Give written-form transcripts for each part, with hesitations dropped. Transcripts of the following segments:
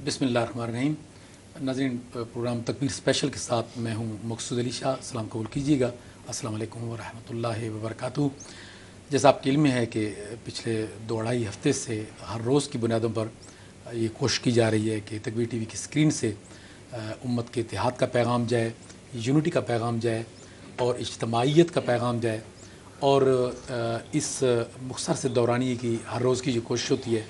بسم اللہ الرحمن الرحیم۔ ناظرین، پروگرام تکبیر اسپیشل کے ساتھ میں ہوں مقصود علی شاہ۔ السلام قبول کیجیے گا۔ السلام علیکم ورحمۃ اللہ وبرکاتہ۔ جیسا آپ کے علم میں ہے کہ پچھلے 2-2.5 ہفتے سے ہر روز کی بنیادوں پر یہ کوشش کی جا رہی ہے کہ تکبیر ٹی وی کی اسکرین سے امت کے اتحاد کا پیغام جائے، یونٹی کا پیغام جائے اور اجتماعیت کا پیغام جائے، اور اس مختصر سے دورانیے کی ہر روز کی جو کوشش ہوتی ہے،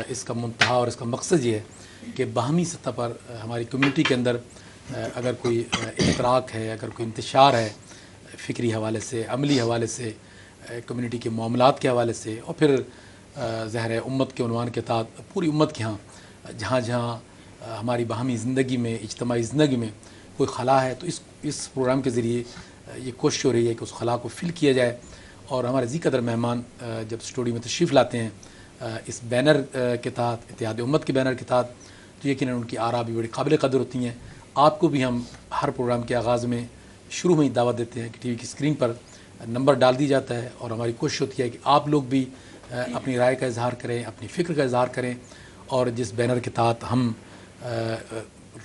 اس کا منتہا اور اس کا مقصد یہ ہے کہ باہمی سطح پر ہماری کمیونٹی کے اندر اگر کوئی اشتراک ہے، اگر کوئی انتشار ہے فکری حوالے سے، عملی حوالے سے، کمیونٹی کے معاملات کے حوالے سے، اور پھر ظاہر ہے امت کے عنوان کے تحت پوری امت کے ہاں جہاں جہاں ہماری باہمی زندگی میں، اجتماعی زندگی میں کوئی خلا ہے، تو اس پروگرام کے ذریعے یہ کوشش ہو رہی ہے کہ اس خلا کو فل کیا جائے۔ اور ہمارے ذی قدر مہمان جب اسٹوڈیو میں تشریف لاتے ہیں اس بینر کے تحت، اتحاد امت کے بینر کے تحت، تو یقیناً ان کی آراء بھی بڑی قابل قدر ہوتی ہیں۔ آپ کو بھی ہم ہر پروگرام کے آغاز میں شروع میں ہی دعوت دیتے ہیں کہ ٹی وی کی اسکرین پر نمبر ڈال دی جاتا ہے، اور ہماری کوشش ہوتی ہے کہ آپ لوگ بھی اپنی رائے کا اظہار کریں، اپنی فکر کا اظہار کریں، اور جس بینر کے تحت ہم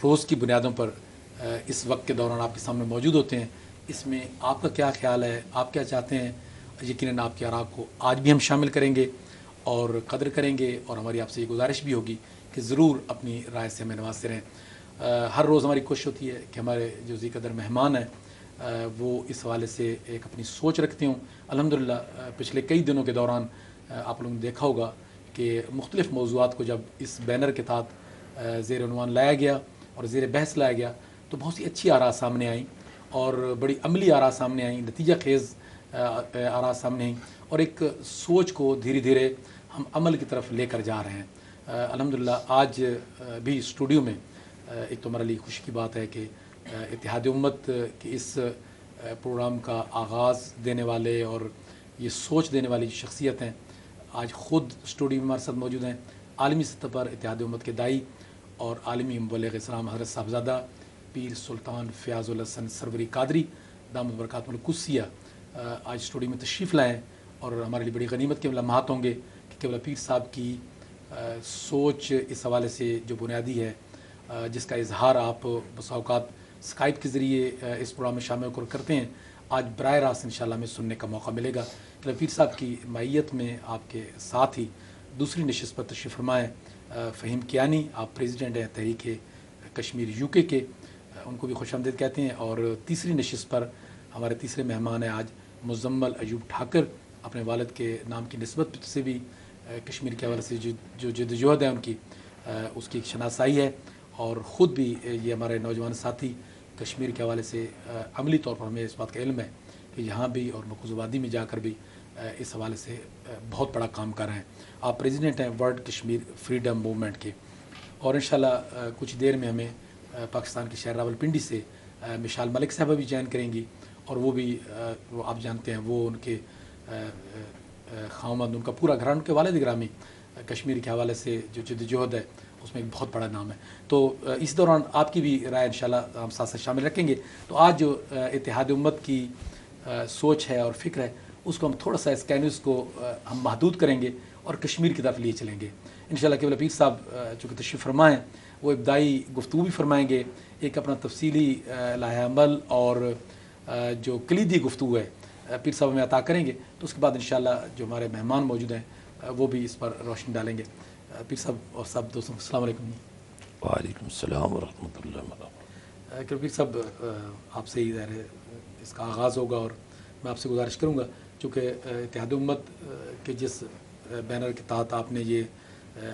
روز کی بنیادوں پر اس وقت کے دوران آپ کے سامنے موجود ہوتے ہیں، اس میں آپ کا کیا خیال ہے، آپ کیا چاہتے ہیں، یقیناً آپ کی آراء کو آج بھی ہم شامل کریں گے اور قدر کریں گے، اور ہماری آپ سے یہ گزارش بھی ہوگی کہ ضرور اپنی رائے سے ہمیں نوازتے رہیں۔ ہر روز ہماری کوشش ہوتی ہے کہ ہمارے جو ذی قدر مہمان ہیں وہ اس حوالے سے ایک اپنی سوچ رکھتے ہوں۔ الحمدللہ پچھلے کئی دنوں کے دوران آپ لوگوں نے دیکھا ہوگا کہ مختلف موضوعات کو جب اس بینر کے تحت زیر عنوان لایا گیا اور زیر بحث لایا گیا تو بہت سی اچھی آراء سامنے آئیں، اور بڑی عملی آراء سامنے آئیں، نتیجہ خیز آراء سامنے آئیں، اور ایک سوچ کو دھیرے دھیرے ہم عمل کی طرف لے کر جا رہے ہیں۔ الحمدللہ آج بھی اسٹوڈیو میں ایک تو ہمارے لیے خوشی کی بات ہے کہ اتحاد امت کے اس پروگرام کا آغاز دینے والے اور یہ سوچ دینے والی شخصیت ہیں، آج خود اسٹوڈیو میں ہمارے ساتھ موجود ہیں۔ عالمی سطح پر اتحاد امت کے داعی اور عالمی مبلغ اسلام حضرت صاحبزادہ پیر سلطان فیاض الحسن سروری قادری دامت برکاتہ القدسیہ آج اسٹوڈیو میں تشریف لائے ہیں، اور ہمارے لیے بڑی غنیمت کے لمحات ہوں گے کہ قبلہ پیر صاحب کی سوچ اس حوالے سے جو بنیادی ہے، جس کا اظہار آپ بسا اوقات اسکائپ کے ذریعے اس پروگرام میں شامل ہو کر کرتے ہیں، آج براہ راست انشاءاللہ ہمیں سننے کا موقع ملے گا۔ قبلہ پیر صاحب کی معیت میں آپ کے ساتھ ہی دوسری نشست پر تشریف فرما ہے فہیم کیانی، آپ پریزیڈنٹ ہیں تحریک کشمیر UK کے، ان کو بھی خوش آمدید کہتے ہیں۔ اور تیسری نشست پر ہمارے تیسرے مہمان ہیں آج مزمل ایوب ٹھاکر، اپنے والد کے نام کی نسبت سے بھی کشمیر کے حوالے سے جو جدوجہد ہے ان کی، اس کی ایک شناسائی ہے، اور خود بھی یہ ہمارے نوجوان ساتھی کشمیر کے حوالے سے عملی طور پر ہمیں اس بات کا علم ہے کہ یہاں بھی اور مقبوضہ آبادی میں جا کر بھی اس حوالے سے بہت بڑا کام کر رہے ہیں۔ آپ پریزیڈنٹ ہیں ورلڈ کشمیر فریڈم موومنٹ کے، اور انشاءاللہ کچھ دیر میں ہمیں پاکستان کے شہر راولپنڈی سے مشال ملک صاحبہ بھی جوائن کریں گی، اور وہ بھی وہ آپ جانتے ہیں وہ ان کے خاوند، ان کا پورا گھرانہ، ان کے والد گرامی کشمیر کے حوالے سے جو جدوجہد ہے اس میں ایک بہت بڑا نام ہے۔ تو اس دوران آپ کی بھی رائے انشاءاللہ ہم ساتھ ساتھ شامل رکھیں گے۔ تو آج جو اتحاد امت کی سوچ ہے اور فکر ہے، اس کو ہم تھوڑا سا اس کینوس کو ہم محدود کریں گے اور کشمیر کی طرف لیے چلیں گے انشاءاللہ۔ قبلہ پیر صاحب چونکہ تشریف فرما ہیں، وہ ابتدائی گفتگو بھی فرمائیں گے، ایک اپنا تفصیلی لائحہ عمل اور جو کلیدی گفتگو ہے پیر صاحب ہمیں عطا کریں گے، تو اس کے بعد انشاءاللہ جو ہمارے مہمان موجود ہیں وہ بھی اس پر روشنی ڈالیں گے۔ پیر صاحب اور سب دوستوں کو السلام علیکم۔ وعلیکم السلام ورحمۃ اللہ وبرکاتہ۔ کہ پیر صاحب آپ سے ہی ظاہر ہے اس کا آغاز ہوگا، اور میں آپ سے گزارش کروں گا چونکہ اتحاد امت کے جس بینر کے تحت آپ نے یہ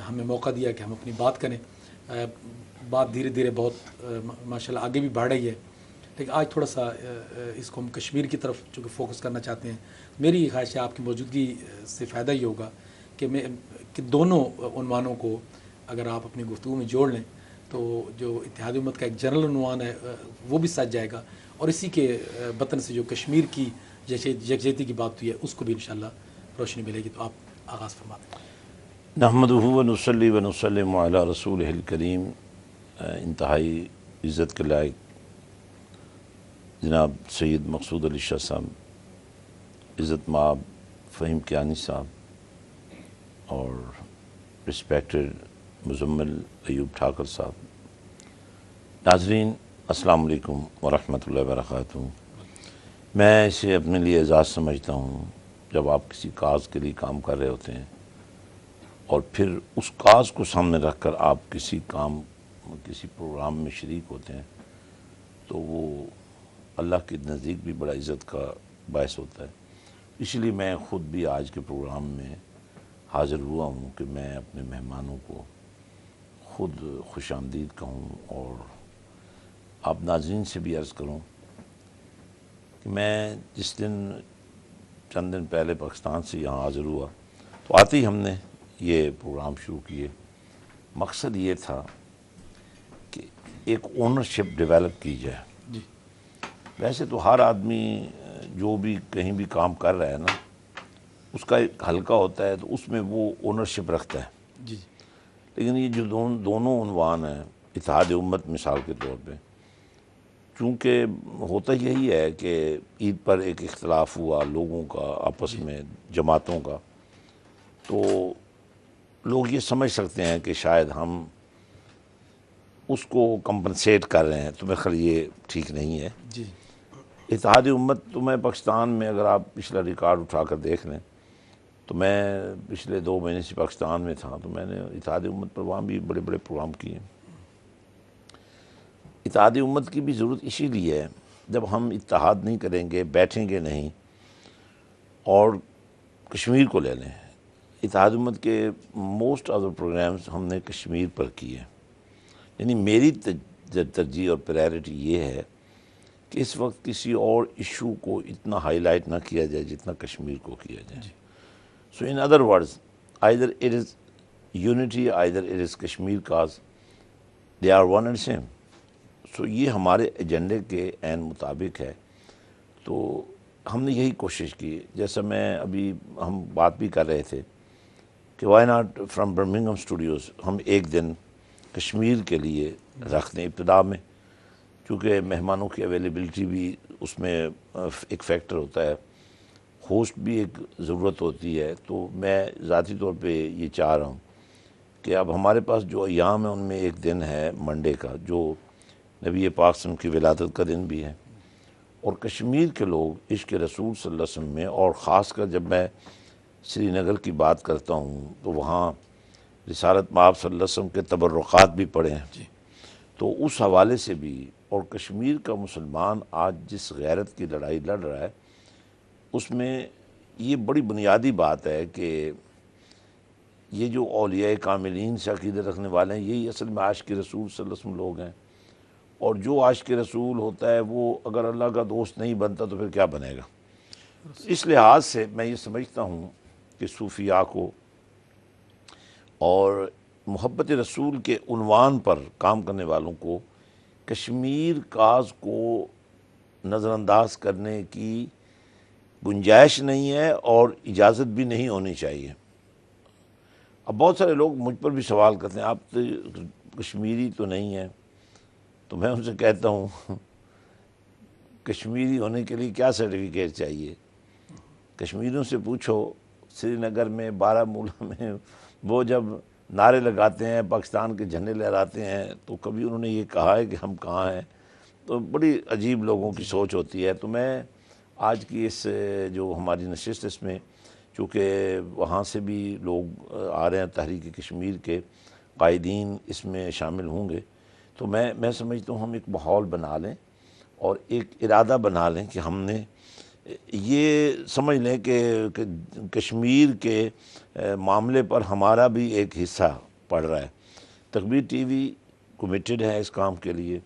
ہمیں موقع دیا کہ ہم اپنی بات کریں، بات دھیرے دھیرے بہت ماشاءاللہ آگے بھی بڑھ رہی ہے، لیکن آج تھوڑا سا اس کو ہم کشمیر کی طرف چونکہ فوکس کرنا چاہتے ہیں۔ میری یہ خواہش ہے آپ کی موجودگی سے فائدہ یہ ہوگا کہ دونوں عنوانوں کو اگر آپ اپنی گفتگو میں جوڑ لیں تو جو اتحاد امت کا ایک جنرل عنوان ہے وہ بھی سج جائے گا، اور اسی کے بطن سے جو کشمیر کی یکجہتی کی بات ہوئی ہے اس کو بھی انشاءاللہ روشنی ملے گی۔ تو آپ آغاز فرما دیں۔ نحمدہ ونصلی ونسلم علی رسولہ الکریم۔ انتہائی عزت کے لائق جناب سید مقصود علی شاہ صاحب، عزت مآب فہیم کیانی صاحب، اور رسپیکٹڈ مزمل ایوب ٹھاکر صاحب۔ ناظرین السلام علیکم ورحمۃ اللہ وبرکاتہ۔ میں اسے اپنے لیے اعزاز سمجھتا ہوں جب آپ کسی کاز کے لیے کام کر رہے ہوتے ہیں اور پھر اس کاز کو سامنے رکھ کر آپ کسی پروگرام میں شریک ہوتے ہیں تو وہ اللہ کے نزدیک بھی بڑا عزت کا باعث ہوتا ہے۔ اس لیے میں خود بھی آج کے پروگرام میں حاضر ہوا ہوں کہ میں اپنے مہمانوں کو خود خوش آمدید کہوں اور آپ ناظرین سے بھی عرض کروں کہ میں جس دن چند دن پہلے پاکستان سے یہاں حاضر ہوا تو آتے ہی ہم نے یہ پروگرام شروع کیے۔ مقصد یہ تھا کہ ایک اونرشپ ڈیولپ کی جائے۔ جی ویسے تو ہر آدمی جو بھی کہیں بھی کام کر رہا ہے نا، اس کا ایک حلقہ ہوتا ہے تو اس میں وہ اونرشپ رکھتا ہے، جی لیکن یہ جو دونوں عنوان ہیں، اتحاد امت مثال کے طور پہ، چونکہ ہوتا یہی ہے کہ عید پر ایک اختلاف ہوا لوگوں کا آپس میں، جماعتوں کا، تو لوگ یہ سمجھ سکتے ہیں کہ شاید ہم اس کو کمپنسیٹ کر رہے ہیں، تو میرے خیال یہ ٹھیک نہیں ہے۔ جی اتحاد امت تو میں پاکستان میں اگر آپ پچھلا ریکارڈ اٹھا کر دیکھ لیں تو میں پچھلے 2 مہینے سے پاکستان میں تھا تو میں نے اتحاد امت پر وہاں بھی بڑے بڑے پروگرام کیے۔ اتحاد امت کی بھی ضرورت اسی لیے ہے، جب ہم اتحاد نہیں کریں گے، بیٹھیں گے نہیں، اور کشمیر کو لے لیں، اتحاد امت کے موسٹ آف دا پروگرامز ہم نے کشمیر پر کیے، یعنی میری ترجیح اور پرائرٹی یہ ہے کہ اس وقت کسی اور ایشو کو اتنا ہائی لائٹ نہ کیا جائے جتنا کشمیر کو کیا جائے۔ So in other words either it is unity, either it is Kashmir cause, they are one and same. سو یہ ہمارے ایجنڈے کے عین مطابق ہے، تو ہم نے یہی کوشش کی۔ جیسا ابھی ہم بات بھی کر رہے تھے کہ why not from Birmingham studios ہم ایک دن کشمیر کے لیے رکھ دیں ابتدا میں، چونکہ مہمانوں کی اویلیبلٹی بھی اس میں ایک فیکٹر ہوتا ہے، ہوسٹ بھی ایک ضرورت ہوتی ہے۔ تو میں ذاتی طور پہ یہ چاہ رہا ہوں کہ اب ہمارے پاس جو ایام ہیں ان میں ایک دن ہے منڈے کا، جو نبی پاک صلی اللہ علیہ وسلم کی ولادت کا دن بھی ہے، اور کشمیر کے لوگ عشق رسول صلی اللہ علیہ وسلم میں، اور خاص کر جب میں سری نگر کی بات کرتا ہوں تو وہاں رسالت مآب صلی اللہ علیہ وسلم کے تبرکات بھی پڑھے ہیں، تو اس حوالے سے بھی، اور کشمیر کا مسلمان آج جس غیرت کی لڑائی لڑ رہا ہے اس میں یہ بڑی بنیادی بات ہے کہ یہ جو اولیاء کاملین سے عقیدت رکھنے والے ہیں یہی اصل میں عاشق رسول صلی اللہ علیہ وسلم لوگ ہیں، اور جو عاشق رسول ہوتا ہے وہ اگر اللہ کا دوست نہیں بنتا تو پھر کیا بنے گا۔ اس لحاظ سے میں یہ سمجھتا ہوں کہ صوفیاء کو اور محبت رسول کے عنوان پر کام کرنے والوں کو کشمیر کاز کو نظر انداز کرنے کی گنجائش نہیں ہے اور اجازت بھی نہیں ہونی چاہیے۔ اب بہت سارے لوگ مجھ پر بھی سوال کرتے ہیں آپ تو کشمیری تو نہیں ہیں، تو میں ان سے کہتا ہوں کشمیری ہونے کے لیے کیا سرٹیفکیٹ چاہیے؟ کشمیریوں سے پوچھو، سری نگر میں، بارہمولہ میں وہ جب نعرے لگاتے ہیں، پاکستان کے جھنڈے لہراتے ہیں، تو کبھی انہوں نے یہ کہا ہے کہ ہم کہاں ہیں؟ تو بڑی عجیب لوگوں کی سوچ ہوتی ہے۔ تو میں آج کی اس جو ہماری نشست اس میں، چونکہ وہاں سے بھی لوگ آ رہے ہیں، تحریک کشمیر کے قائدین اس میں شامل ہوں گے، تو میں سمجھتا ہوں ہم ایک ماحول بنا لیں اور ایک ارادہ بنا لیں کہ ہم نے یہ سمجھ لیں کہ کشمیر کے معاملے پر ہمارا بھی ایک حصہ پڑ رہا ہے۔ تکبیر ٹی وی کمیٹڈ ہے اس کام کے لیے،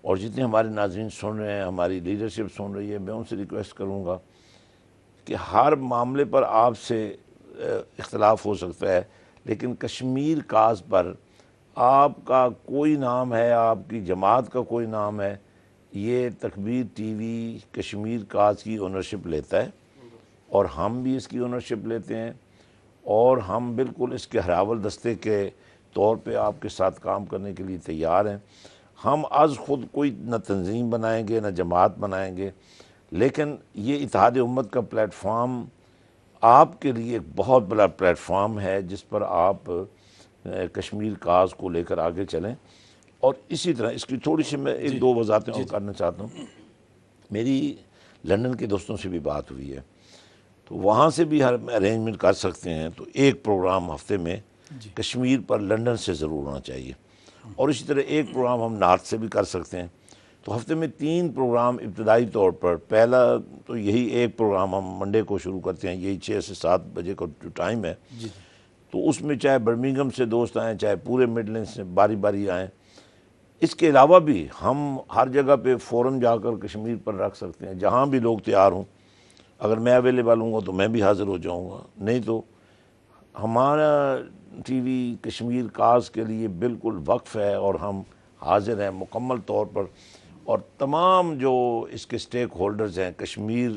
اور جتنے ہمارے ناظرین سن رہے ہیں، ہماری لیڈرشپ سن رہی ہے، میں ان سے ریکویسٹ کروں گا کہ ہر معاملے پر آپ سے اختلاف ہو سکتا ہے، لیکن کشمیر کاز پر آپ کا کوئی نام ہے، آپ کی جماعت کا کوئی نام ہے، یہ تکبیر ٹی وی کشمیر کاز کی اونرشپ لیتا ہے، اور ہم بھی اس کی اونرشپ لیتے ہیں، اور ہم بالکل اس کے ہراول دستے کے طور پہ آپ کے ساتھ کام کرنے کے لیے تیار ہیں۔ ہم از خود کوئی نہ تنظیم بنائیں گے نہ جماعت بنائیں گے، لیکن یہ اتحاد امت کا پلیٹ فارم آپ کے لیے ایک بہت بڑا پلیٹ فارم ہے، جس پر آپ کشمیر کاز کو لے کر آگے چلیں. اور اسی طرح اس کی تھوڑی سی میں ایک دو وضاحتیں اور کرنا چاہتا ہوں. میری لندن کے دوستوں سے بھی بات ہوئی ہے, تو وہاں سے بھی ہم ارینجمنٹ کر سکتے ہیں. تو ایک پروگرام ہفتے میں کشمیر پر لندن سے ضرور ہونا چاہیے, اور اسی طرح ایک پروگرام ہم نارتھ سے بھی کر سکتے ہیں. تو ہفتے میں 3 پروگرام ابتدائی طور پر. پہلا تو یہی ایک پروگرام ہم منڈے کو شروع کرتے ہیں, یہی 6 سے 7 بجے کا جو ٹائم ہے. تو اس میں چاہے برمنگھم سے دوست آئیں, چاہے پورے مڈلینڈ سے باری باری آئیں. اس کے علاوہ بھی ہم ہر جگہ پہ فورم جا کر کشمیر پر رکھ سکتے ہیں, جہاں بھی لوگ تیار ہوں. اگر میں اویلیبل ہوں گا تو میں بھی حاضر ہو جاؤں گا, نہیں تو ہمارا ٹی وی کشمیر کاز کے لیے بالکل وقف ہے, اور ہم حاضر ہیں مکمل طور پر. اور تمام جو اس کے سٹیک ہولڈرز ہیں کشمیر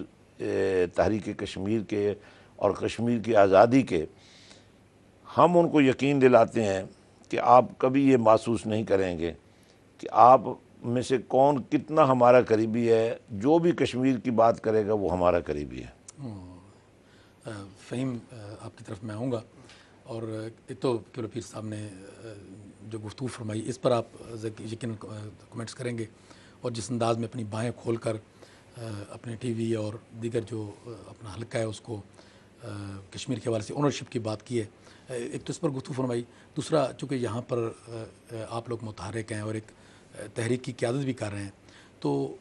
تحریک کشمیر کے اور کشمیر کی آزادی کے, ہم ان کو یقین دلاتے ہیں کہ آپ کبھی یہ محسوس نہیں کریں گے کہ آپ میں سے کون کتنا ہمارا قریبی ہے. جو بھی کشمیر کی بات کرے گا وہ ہمارا قریبی ہے. فہیم, آپ کی طرف میں آؤں گا. اور ایک تو کیلو پیر صاحب نے جو گفتگو فرمائی اس پر آپ یقیناً کمنٹس کریں گے, اور جس انداز میں اپنی بائیں کھول کر اپنے ٹی وی اور دیگر جو اپنا حلقہ ہے اس کو کشمیر کے حوالے سے اونرشپ کی بات کی ہے, ایک تو اس پر گفتگو فرمائی. دوسرا چونکہ یہاں پر آپ لوگ متحرک ہیں اور ایک تحریک کی قیادت بھی کر رہے ہیں, تو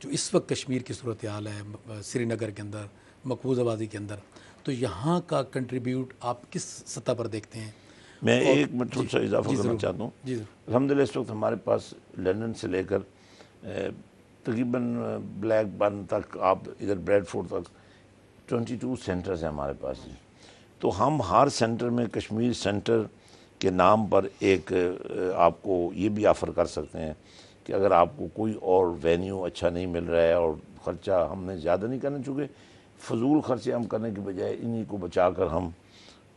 جو اس وقت کشمیر کی صورتحال ہے سری نگر کے اندر, مقبوضہ آبادی کے اندر, تو یہاں کا کنٹریبیوٹ آپ کس سطح پر دیکھتے ہیں؟ میں ایک منٹ تھوڑا سا اضافہ کرنا چاہتا ہوں. الحمدللہ اس وقت ہمارے پاس لندن سے لے کر تقریباً بلیک برن تک, آپ ادھر بریڈ فورڈ تک 22 سینٹرز ہیں ہمارے پاس. تو ہم ہر سینٹر میں کشمیر سینٹر کے نام پر ایک آپ کو یہ بھی آفر کر سکتے ہیں کہ اگر آپ کو کوئی اور وینیو اچھا نہیں مل رہا ہے, اور خرچہ ہم نے زیادہ نہیں کرنا, چونکہ فضول خرچے ہم کرنے کے بجائے انہی کو بچا کر ہم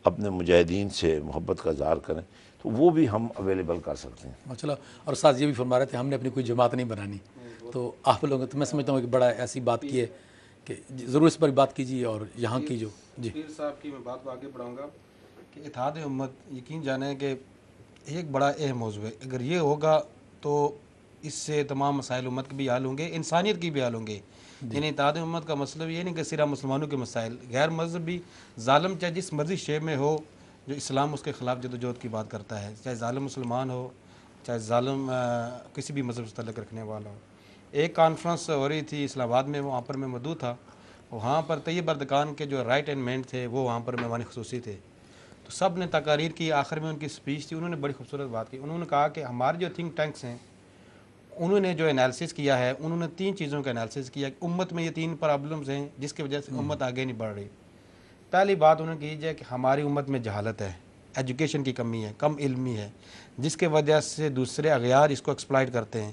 اپنے مجاہدین سے محبت کا اظہار کریں, تو وہ بھی ہم اویلیبل کر سکتے ہیں. ماشاء اللہ. اور ساتھ یہ بھی فرما رہے تھے ہم نے اپنی کوئی جماعت نہیں بنانی, تو آپ لوگوں تو میں سمجھتا ہوں کہ بڑا ایسی بات کی ہے کہ ضرور اس پر بات کیجیے. اور یہاں کی جو پیر صاحب کی میں بات کو آگے بڑھاؤں گا کہ اتحاد امت یقین جانیں کہ ایک بڑا اہم موضوع ہے. اگر یہ ہوگا تو اس سے تمام مسائل امت کے بھی حل ہوں گے, انسانیت کی بھی حل ہوں گے. یعنی اتحاد امت کا مطلب یہ نہیں کہ صرف مسلمانوں کے مسائل, غیر مذہبی ظالم چاہے جس مرضی شے میں ہو, جو اسلام اس کے خلاف جدوجہد کی بات کرتا ہے, چاہے ظالم مسلمان ہو, چاہے ظالم کسی بھی مذہب سے تعلق رکھنے والا ہو. ایک کانفرنس ہو رہی تھی اسلام آباد میں, وہاں پر میں موجود تھا. وہاں پر طیب اردگان کے جو رائٹ ہینڈ مین تھے وہ وہاں پر مہمان خصوصی تھے. تو سب نے تقاریر کی, آخر میں ان کی سپیچ تھی, انہوں نے بڑی خوبصورت بات کی. انہوں نے کہا کہ ہمارے جو تھنک ٹینکس ہیں انہوں نے جو انالیسس کیا ہے, انہوں نے 3 چیزوں کا انالیسس کیا کہ امت میں یہ 3 پرابلمز ہیں جس کی وجہ سے امت آگے نہیں بڑھ رہی. پہلی بات انہوں نے کی ہے کہ ہماری امت میں جہالت ہے, ایجوکیشن کی کمی ہے, کم علمی ہے, جس کے وجہ سے دوسرے اغیار اس کو ایکسپلائٹ کرتے ہیں.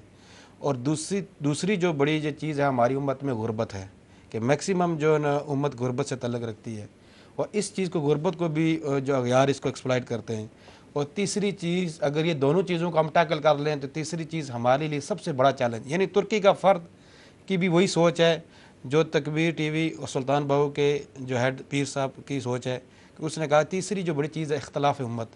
اور دوسری جو بڑی جو چیز ہے ہماری امت میں غربت ہے, کہ میکسیمم جو نا امت غربت سے تعلق رکھتی ہے, اور اس چیز کو غربت کو بھی جو اغیار اس کو ایکسپلائٹ کرتے ہیں. اور تیسری چیز, اگر یہ دونوں چیزوں کو ہم ٹیکل کر لیں تو تیسری چیز ہمارے لیے سب سے بڑا چیلنج, یعنی ترکی کا فرد کی بھی وہی سوچ ہے جو تکبیر ٹی وی اور سلطان بہو کے جو ہیڈ پیر صاحب کی سوچ ہے, کہ اس نے کہا تیسری جو بڑی چیز ہے اختلاف امت.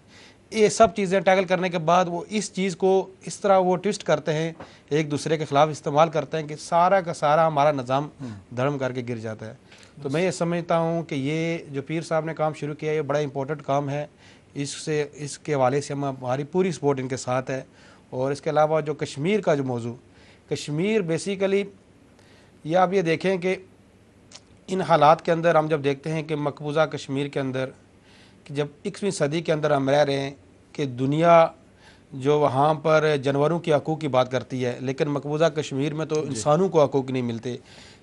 یہ سب چیزیں ٹیکل کرنے کے بعد وہ اس چیز کو اس طرح وہ ٹوسٹ کرتے ہیں, ایک دوسرے کے خلاف استعمال کرتے ہیں کہ سارا کا سارا ہمارا نظام دھرم کر کے گر جاتا ہے. تو میں یہ سمجھتا ہوں کہ یہ جو پیر صاحب نے کام شروع کیا ہے یہ بڑا امپورٹنٹ کام ہے. اس کے حوالے سے ہماری پوری سپورٹ ان کے ساتھ ہے. اور اس کے علاوہ جو کشمیر کا جو موضوع, کشمیر بیسیکلی یہ آپ یہ دیکھیں کہ ان حالات کے اندر ہم جب دیکھتے ہیں کہ مقبوضہ کشمیر کے اندر, کہ جب 21ویں صدی کے اندر ہم رہ رہے ہیں کہ دنیا جو وہاں پر جانوروں کے حقوق کی بات کرتی ہے, لیکن مقبوضہ کشمیر میں تو انسانوں کو حقوق نہیں ملتے.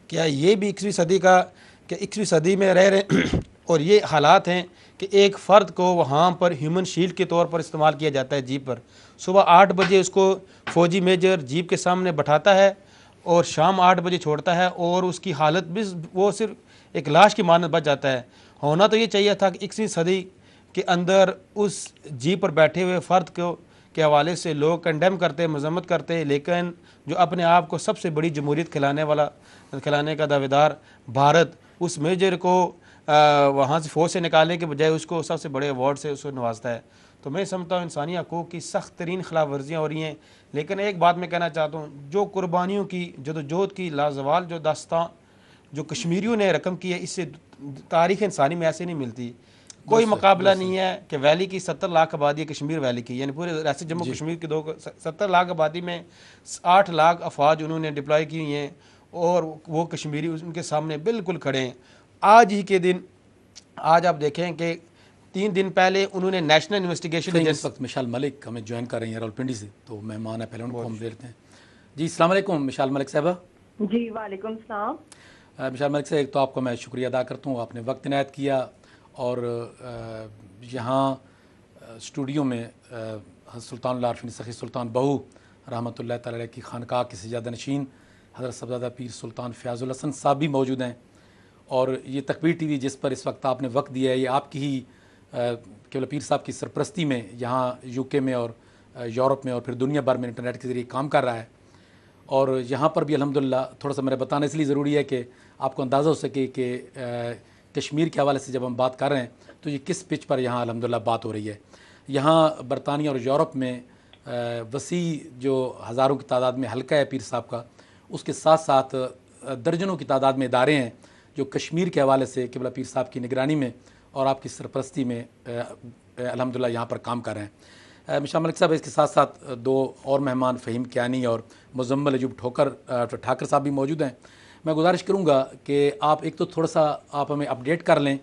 کیا یہ بھی 21ویں صدی کا, کہ 21ویں صدی میں رہ رہے ہیں اور یہ حالات ہیں کہ ایک فرد کو وہاں پر ہیومن شیلڈ کے طور پر استعمال کیا جاتا ہے جیپ پر. صبح 8 بجے اس کو فوجی میجر جیپ کے سامنے بٹھاتا ہے اور شام 8 بجے چھوڑتا ہے, اور اس کی حالت بھی وہ صرف ایک لاش کی مانند بچ جاتا ہے. ہونا تو یہ چاہیے تھا کہ 21ویں صدی کے اندر اس جیپ پر بیٹھے ہوئے فرد کو کے حوالے سے لوگ کنڈیم کرتے, مذمت کرتے, لیکن جو اپنے آپ کو سب سے بڑی جمہوریت کھلانے کا دعویدار بھارت, اس میجر کو وہاں سے فوج سے نکالنے کے بجائے اس کو سب سے بڑے ایوارڈ سے اس کو نوازتا ہے. تو میں سمجھتا ہوں انسانی حقوق کی سخت ترین خلاف ورزیاں ہو رہی ہیں. لیکن ایک بات میں کہنا چاہتا ہوں, جو قربانیوں کی جدوجہد کی لازوال جو داستان جو کشمیریوں نے رقم کی ہے, اس سے تاریخ انسانی میں ایسے نہیں ملتی. کوئی مقابلہ نہیں ہے کہ ویلی کی 70 لاکھ آبادی ہے کشمیر ویلی کی, یعنی پورے ریاست جموں کشمیر کی 70 لاکھ آبادی میں 8 لاکھ افواج انہوں نے ڈپلائی کی ہوئی ہیں, اور وہ کشمیری ان کے سامنے بالکل کھڑے ہیں. آج ہی کے دن, آج آپ دیکھیں کہ 3 دن پہلے انہوں نے نیشنل انویسٹیگیشن اس ایجنسی وقت مشال ملک ہمیں جوائن کر رہی ہیں راولپنڈی سے, تو مہمان ہے, پہلے ان کو ہم دیتے ہیں. جی السلام علیکم مشال ملک صاحبہ. جی وعلیکم السلام. مشال ملک صاحب, ایک تو آپ کو میں شکریہ ادا کرتا ہوں, آپ نے وقت عنایت کیا, اور یہاں اسٹوڈیو میں حضرت سلطان اللہ عارفین سخی سلطان بہو رحمۃ اللہ تعالی علیہ کی خانقاہ کے سجادہ نشین حضرت صاحبزادہ پیر سلطان فیاض الحسن صاحب بھی موجود ہیں. اور یہ تکبیر ٹی وی جس پر اس وقت آپ نے وقت دیا ہے, یہ آپ کی ہی قبلہ پیر صاحب کی سرپرستی میں یہاں یو کے میں اور یورپ میں اور پھر دنیا بھر میں انٹرنیٹ کے ذریعے کام کر رہا ہے. اور یہاں پر بھی الحمدللہ تھوڑا سا میرا بتانا اس لیے ضروری ہے کہ آپ کو اندازہ ہو سکے کہ کشمیر کے حوالے سے جب ہم بات کر رہے ہیں تو یہ کس پچ پر یہاں الحمدللہ بات ہو رہی ہے. یہاں برطانیہ اور یورپ میں وسیع جو ہزاروں کی تعداد میں حلقہ ہے پیر صاحب کا, اس کے ساتھ ساتھ درجنوں کی تعداد میں ادارے ہیں جو کشمیر کے حوالے سے قبلہ پیر صاحب کی نگرانی میں اور آپ کی سرپرستی میں الحمدللہ یہاں پر کام کر رہے ہیں. مشال ملک صاحب, اس کے ساتھ ساتھ 2 اور مہمان فہیم کیانی اور مزمل ایوب ٹھاکر صاحب بھی موجود ہیں. میں گزارش کروں گا کہ آپ ایک تو تھوڑا سا آپ ہمیں اپڈیٹ کر لیں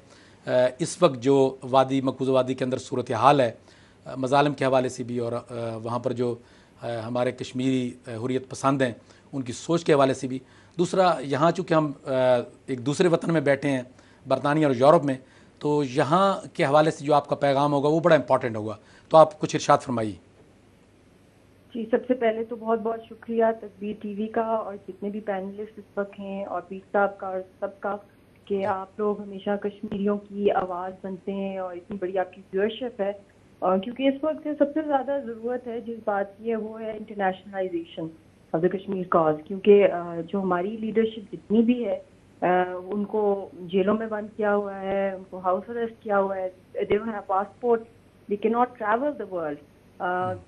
اس وقت جو وادی مقبوضہ وادی کے اندر صورتحال ہے مظالم کے حوالے سے بھی, اور وہاں پر جو ہمارے کشمیری حریت پسند ہیں ان کی سوچ کے حوالے سے بھی. دوسرا, یہاں چونکہ ہم ایک دوسرے وطن میں بیٹھے ہیں برطانیہ اور یورپ میں, تو یہاں کے حوالے سے جو آپ کا پیغام ہوگا وہ بڑا امپورٹنٹ ہوگا, تو آپ کچھ ارشاد فرمائیے. جی سب سے پہلے تو بہت بہت شکریہ تکبیر ٹی وی کا اور جتنے بھی پینلسٹ اس وقت ہیں اور پیر صاحب کا اور سب کا, کہ آپ لوگ ہمیشہ کشمیریوں کی آواز بنتے ہیں اور اتنی بڑی آپ کی ویورشپ ہے. اور کیونکہ اس وقت سب سے زیادہ ضرورت ہے جس بات کی ہے وہ ہے internationalization of the Kashmir cause, کیونکہ جو ہماری لیڈرشپ جتنی بھی ہے ان کو جیلوں میں بند کیا ہوا ہے, ان کو ہاؤس اریسٹ کیا ہوا ہے, دے ڈونٹ ہیو پاسپورٹ, دے کی ناٹ ٹریول دا ورلڈ.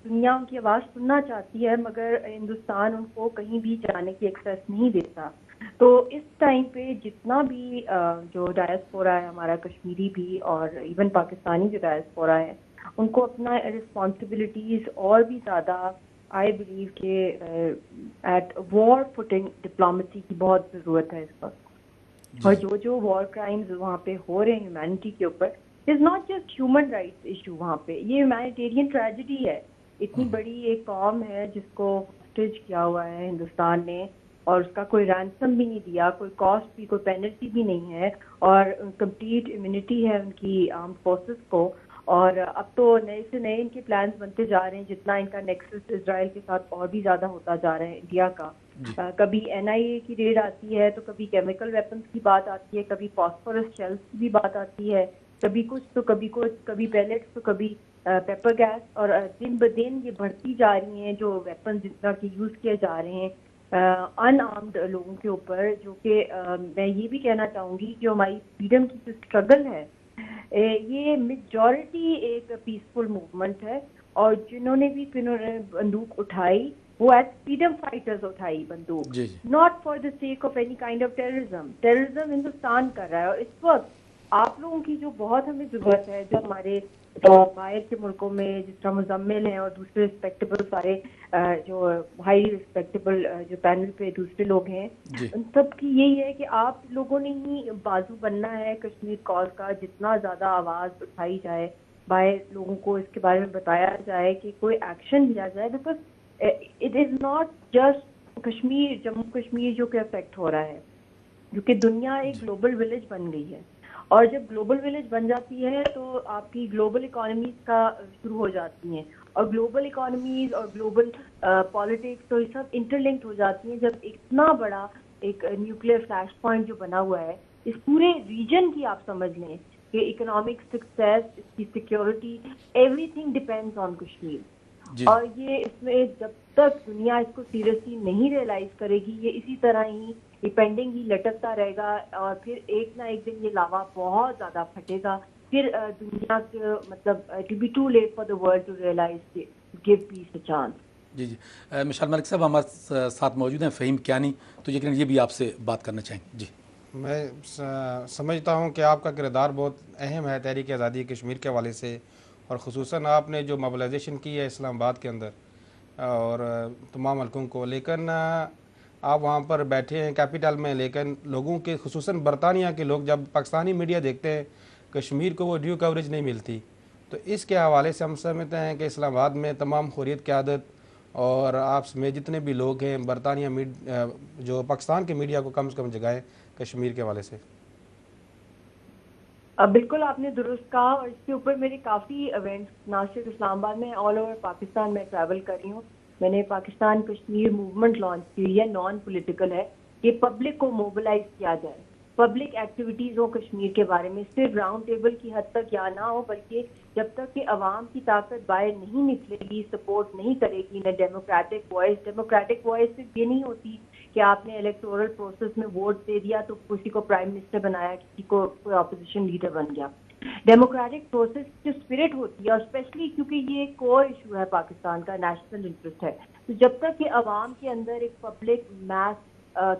دنیا ان کی آواز سننا چاہتی ہے مگر ہندوستان ان کو کہیں بھی جانے کی ایکسیس نہیں دیتا. تو اس ٹائم پہ جتنا بھی جو ڈائسپورا ہے ہمارا کشمیری بھی اور ایون پاکستانی جو ڈائسپورا ہے, ان کو اپنا رسپانسبلٹیز اور بھی زیادہ آئی بلیو کہ ایٹ وار فوٹنگ ڈپلومیسی کی بہت ضرورت ہے اس وقت. اور جو وار کرائمز وہاں پہ ہو رہے ہیں ہیومینٹی کے اوپر, is not just human rights issue, وہاں پہ یہ ہیومینیٹیرین ٹریجڈی ہے. اتنی بڑی ایک قوم ہے جس کو ہاسٹیج کیا ہوا ہے ہندوستان نے, اور اس کا کوئی رینسم بھی نہیں دیا, کوئی کاسٹ بھی, کوئی پینلٹی بھی نہیں ہے, اور کمپلیٹ امیونٹی ہے ان کی آرم فورسز کو. اور اب تو نئے سے نئے ان کے پلانز بنتے جا رہے ہیں, جتنا ان کا نیکسس اسرائیل کے ساتھ اور بھی زیادہ ہوتا جا رہا ہے انڈیا کا. کبھی NIA کی ریڈ آتی ہے تو کبھی کیمیکل ویپنز کی بات آتی ہے, کبھی فاسفورس شیلز کی بھی بات آتی ہے, کبھی کچھ تو کبھی کچھ, کبھی پیلٹس تو کبھی پیپر گیس, اور دن بدن یہ بڑھتی جا رہی ہیں جو ویپنز جتنا کہ یوز کیے جا رہے ہیں ان آرمڈ لوگوں کے اوپر. جو کہ میں یہ بھی کہنا چاہوں گی جو ہماری فریڈم کی جو اسٹرگل ہے یہ میجورٹی ایک پیسفل موومنٹ ہے, اور جنہوں نے بھی بندوق اٹھائی وہ ایز فریڈم فائٹرز اٹھائی بندوق, not for the sake of any kind of terrorism. Terrorism Hindustan کر رہا ہے, اور اس وقت آپ لوگوں کی جو بہت ہمیں ضرورت ہے, جو ہمارے باہر کے ملکوں میں جس طرح مزمل ہیں اور دوسرے رسپیکٹیبل سارے جو ہائی رسپیکٹیبل جو پینل پہ دوسرے لوگ ہیں, ان سب کی یہی ہے کہ آپ لوگوں نے ہی بازو بننا ہے کشمیر کاز کا. جتنا زیادہ آواز اٹھائی جائے, باہر لوگوں کو اس کے بارے میں بتایا جائے کہ کوئی ایکشن لیا جائے, because it is not just Kashmir, Jammu Kashmir جو کہ افیکٹ ہو رہا ہے, کیونکہ دنیا ایک گلوبل ولیج بن گئی ہے, اور جب گلوبل ولیج بن جاتی ہے تو آپ کی گلوبل اکانومیز کا شروع ہو جاتی ہیں, اور گلوبل اکانومیز اور گلوبل پالیٹکس تو یہ سب انٹر لنکڈ ہو جاتی ہیں. جب اتنا بڑا ایک نیوکلیئر فلیش پوائنٹ جو بنا ہوا ہے اس پورے ریجن کی, آپ سمجھ لیں کہ اکنامک سکسیس, اس کی security, every thing depends on Kashmir. اور یہ اس میں جب تک دنیا اس کو سیریسلی نہیں ریئلائز کرے گی, یہ اسی طرح ہی یہ پینڈنگ ہی لٹکتا رہے گا اور پھر ایک نہ ایک دن یہ لاوا بہت زیادہ پھٹے گا. پھر دنیا کے مطلب it will be too late for the world to realise give peace a chance. جی جی مشال ملک صاحب ہمارے ساتھ موجود ہیں فہیم کیانی, تو یقیناً یہ بھی آپ سے بات کرنا چاہیں گے. جی میں سمجھتا ہوں کہ آپ کا کردار بہت اہم ہے تحریک آزادی کشمیر کے حوالے سے, اور خصوصاً آپ نے جو موبلائزیشن کی ہے اسلام آباد کے اندر اور تمام حلقوں کو, لیکن آپ وہاں پر بیٹھے ہیں کیپٹل میں, لیکن لوگوں کے خصوصاً برطانیہ کے لوگ جب پاکستانی میڈیا دیکھتے ہیں کشمیر کو وہ ڈیو کوریج نہیں ملتی. تو اس کے حوالے سے ہم سمجھتے ہیں کہ اسلام آباد میں تمام حریت قیادت اور آپ میں جتنے بھی لوگ ہیں برطانیہ جو پاکستان کے میڈیا کو کم سے کم جگائیں کشمیر کے حوالے سے. بالکل آپ نے درست کہا, اور اس کے اوپر میرے کافی ایونٹس نہ صرف اسلام آباد میں آل اوور پاکستان میں ٹریول کر رہی ہوں. میں نے پاکستان کشمیر موومنٹ لانچ کی ہے, نان پولیٹیکل ہے, کہ پبلک کو موبلائز کیا جائے, پبلک ایکٹیویٹیز ہو کشمیر کے بارے میں, صرف راؤنڈ ٹیبل کی حد تک یا نہ ہو, بلکہ جب تک کہ عوام کی طاقت باہر نہیں نکلے گی, سپورٹ نہیں کرے گی نہ ڈیموکریٹک وائس صرف یہ نہیں ہوتی کہ آپ نے الیکٹورل پروسیس میں ووٹ دے دیا تو کسی کو پرائم منسٹر بنایا, کسی کو کوئی اپوزیشن لیڈر بن گیا. ڈیموکریٹک پروسیس کی اسپرٹ ہوتی ہے, اور اسپیشلی کیونکہ یہ ایک کور ایشو ہے پاکستان کا, نیشنل انٹرسٹ ہے, تو جب تک کہ عوام کے اندر ایک پبلک میس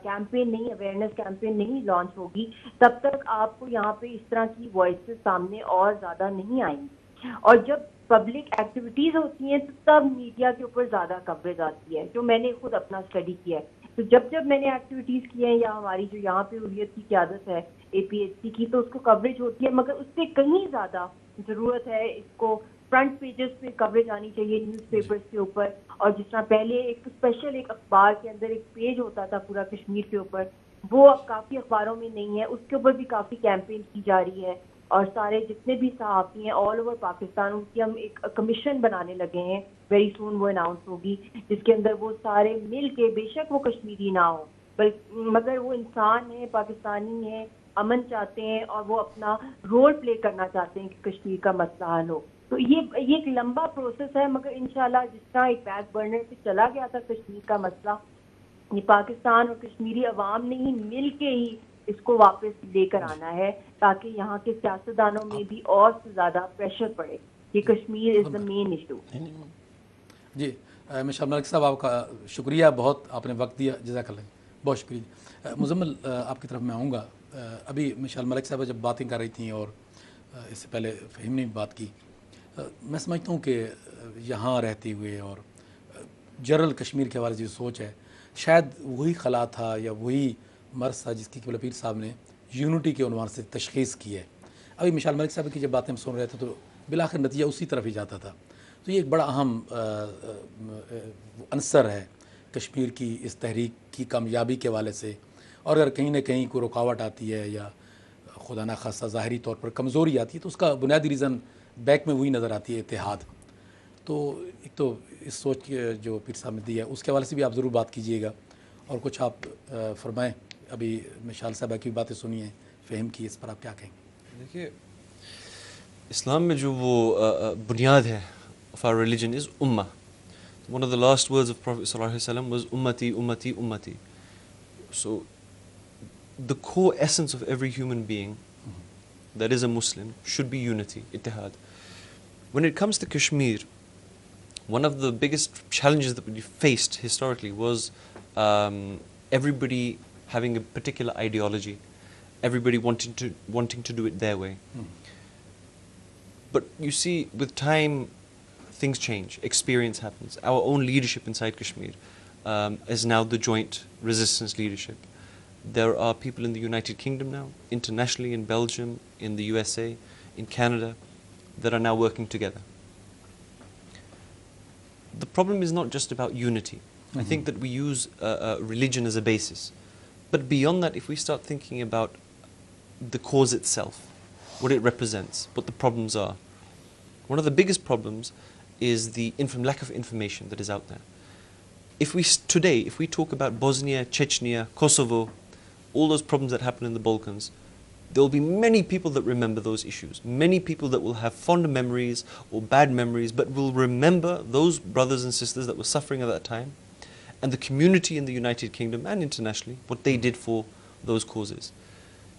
کیمپین نہیں, اویئرنیس کیمپین نہیں لانچ ہوگی, تب تک آپ کو یہاں پہ اس طرح کی وائسز سامنے اور زیادہ نہیں آئیں گی. اور جب پبلک ایکٹیویٹیز ہوتی ہیں تو تب میڈیا کے اوپر زیادہ کوریج آتی ہے, جو میں نے خود اپنا اسٹڈی کیا ہے. تو جب میں نے ایکٹیویٹیز کی ہیں یا ہماری جو یہاں پہ حریت کی قیادت ہے APHC کی, تو اس کو کوریج ہوتی ہے, مگر اس سے کہیں زیادہ ضرورت ہے اس کو فرنٹ پیجز پہ کوریج آنی چاہیے نیوز پیپرز کے اوپر. اور جس طرح پہلے ایک اسپیشل ایک اخبار کے اندر ایک پیج ہوتا تھا پورا کشمیر کے اوپر, وہ اب کافی اخباروں میں نہیں ہے, اس کے اوپر بھی کافی کیمپین کی جا رہی ہے. اور سارے جتنے بھی صحافی ہیں آل اوور پاکستان, ان کی ہم ایک کمیشن بنانے لگے ہیں, ویری سون وہ اناؤنس ہوگی, جس کے اندر وہ سارے مل کے, بے شک وہ کشمیری نہ ہو مگر وہ انسان ہیں, پاکستانی ہیں, امن چاہتے ہیں, اور وہ اپنا رول پلے کرنا چاہتے ہیں کہ کشمیر کا مسئلہ حل ہو. تو یہ ایک لمبا پروسیس ہے, مگر انشاءاللہ جس طرح ایک بیک برنر پہ چلا گیا تھا کشمیر کا مسئلہ, یہ پاکستان اور کشمیری عوام نے ہی مل کے ہی اس کو واپس لے کر آنا ہے, تاکہ یہاں کے سیاستدانوں میں بھی اور سے زیادہ پریشر پڑے کہ کشمیر از دا مین ایشو. جی مشال ملک صاحب آپ کا شکریہ, بہت آپ نے وقت دیا, جزاک اللہ, بہت شکریہ. مزمل آپ کی طرف میں آؤں گا. ابھی مشال ملک صاحب جب باتیں کر رہی تھیں اور اس سے پہلے فہیم نے بھی بات کی, میں سمجھتا ہوں کہ یہاں رہتے ہوئے اور جنرل کشمیر کے حوالے سے جو سوچ ہے, شاید وہی خلا تھا یا وہی مرض تھا جس کی قبلہ پیر صاحب نے یونٹی کے عنوان سے تشخیص کی ہے. ابھی مشال ملک صاحب کی جب باتیں ہم سن رہے تھے تو بالآخر نتیجہ اسی طرف ہی جاتا تھا. تو یہ ایک بڑا اہم عنصر ہے کشمیر کی اس تحریک کی کامیابی کے حوالے سے. اور اگر کہیں نہ کہیں کوئی رکاوٹ آتی ہے یا خدا نخواستہ ظاہری طور پر کمزوری آتی ہے, تو اس کا بنیادی ریزن بیک میں وہی نظر آتی ہے, اتحاد. تو ایک تو اس سوچ کی جو پیر صاحب نے دی ہے اس کے حوالے سے بھی آپ ضرور بات کیجیے گا, اور کچھ آپ فرمائیں. ابھی مشال صاحبہ کی باتیں سنی ہیں, فہم کی, اس پر آپ کیا کہیں گے؟ دیکھیے, اسلام میں جو وہ بنیاد ہے of our religion is ummah. One of the last words of Prophet ﷺ was ummati, ummati, ummati. So the core essence of every human being that is a Muslim should be unity, ittihad. When it comes to Kashmir, one of the biggest challenges that we faced historically was everybody having a particular ideology, everybody wanting to do it their way. But you see, with time, things change, experience happens. Our own leadership inside Kashmir is now the joint resistance leadership. There are people in the United Kingdom now, internationally in Belgium, in the USA, in Canada, that are now working together. The problem is not just about unity. I think that we use religion as a basis. But beyond that, if we start thinking about the cause itself, what it represents, what the problems are, one of the biggest problems is the lack of information that is out there. If we talk about Bosnia, Chechnya, Kosovo, all those problems that happen in the Balkans, there will be many people that remember those issues, many people that will have fond memories or bad memories, but will remember those brothers and sisters that were suffering at that time, and the community in the United Kingdom and internationally, what they did for those causes.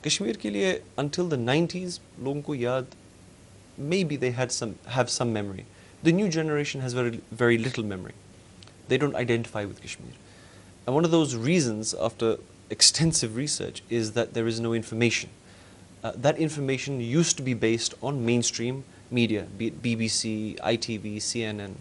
Kashmir ke liye until the 90s logon ko yaad, maybe they have some memory. The new generation has very little memory. They don't identify with Kashmir. And one of those reasons, after extensive research, is that there is no information. That information used to be based on mainstream media, be it BBC, ITV, CNN.